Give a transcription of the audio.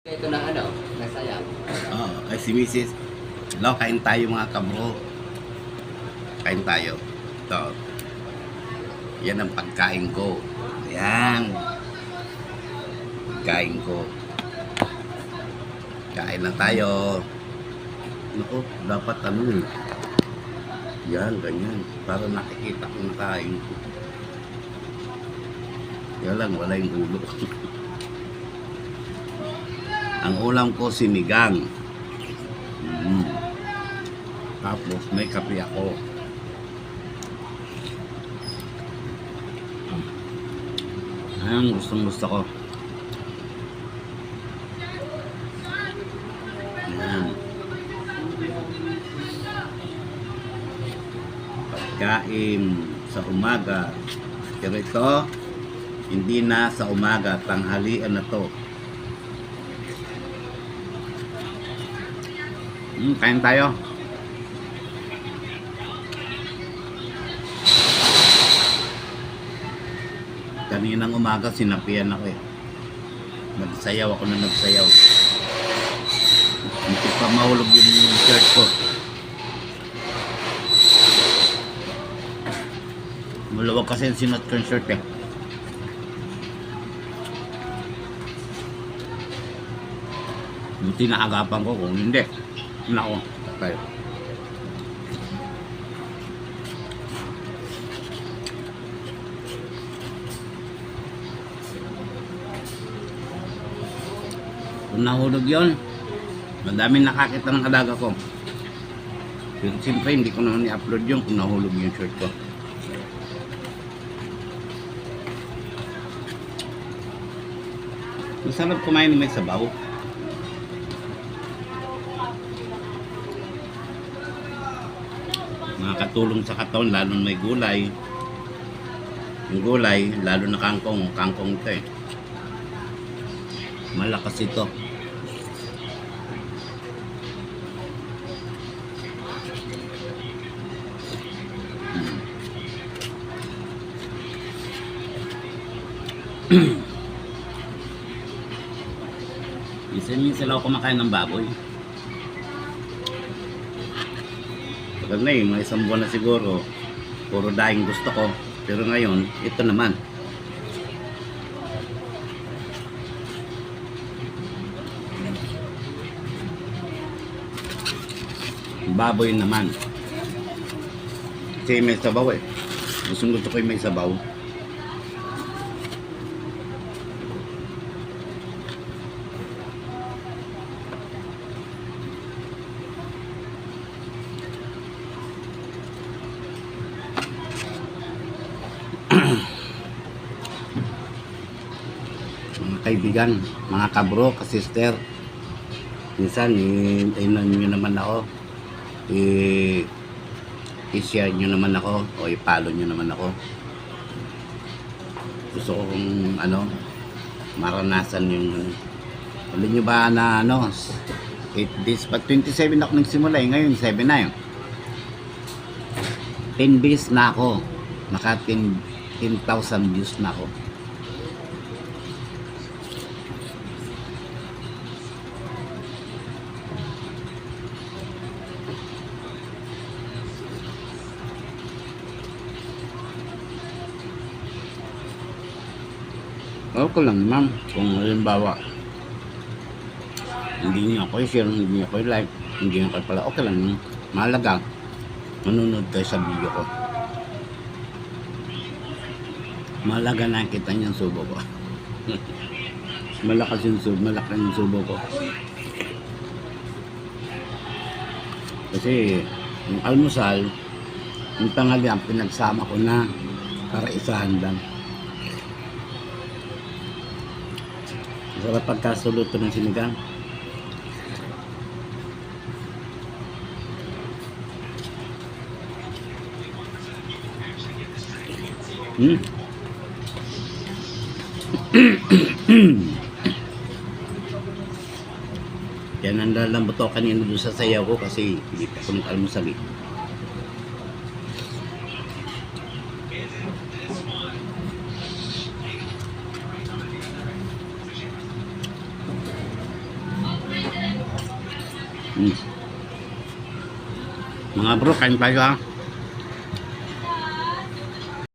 Ito na ano, nasayaw. Oo, ay si Mrs. Hello, kain tayo mga kabro. Kain tayo. Ito. Yan ang pagkain ko. Ayan. Pagkain ko. Kain na tayo. Naku, dapat ano eh. Yan, ganyan. Para nakikita ko na kain ko. Yan lang, wala yung ulo. Ang ulam ko sinigang. Tapos may kape ako. Ayan, gustong-gusto ko. Ayan. Pagkain sa umaga. Pero ito, hindi na sa umaga. Tanghalian na to. Kain tayo. Kaninang umaga sinapian ako eh. Nagsayaw ako na nagsayaw. Hindi pa mahulog yung shirt ko. Maluwag kasi yung sinot ko yung shirt eh. Buti naagapan ko, kung hindi nako, tayo. Kung nahulog yun, madaming nakakita ng alaga ko. Pero siyempre hindi ko naman i-upload yun kung nahulog yung shirt ko. Masarap kumain ng may sabaw. Makakatulong sa katawan lalo na may gulay. Yung gulay, lalo na kangkong ito eh. Malakas ito. Minsan lang ako kumakain ng baboy. Tagal na eh, mga isang buwan na siguro. Puro daing gusto ko. Pero ngayon, ito naman. Baboy naman. Kasi may sabaw eh. Gusto ko yung may sabaw. Mga kaibigan, mga kabro, kasister, minsan i-ano nyo naman ako, i-share nyo naman ako o i-follow nyo naman ako. Gusto ko kung ano, maranasan yung alam nyo ba na ano 8 days pa, 27 ako nagsimula eh, ngayon 7 na yun. 10 days na ako, naka 10,000 views na ako. Okay lang naman kung halimbawa hindi niyo ako i-share, hindi niyo ako i-like, hindi niyo ako pala, okay lang naman. Mahalaga manunod kayo sa video ko. Mahalaga nakita niyo yung subo ko. Malakas yung subo, malaki yung subo ko. Kasi yung almusal, yung tanghalian pinagsama ko na para isahan lang. Sarap pagkasuluto ng sinigang. Yan ang lalambot ako kanina doon sa sayaw ko kasi hindi pa ako nag-almusal eh. Mm. Mga bro, kain tayo ha.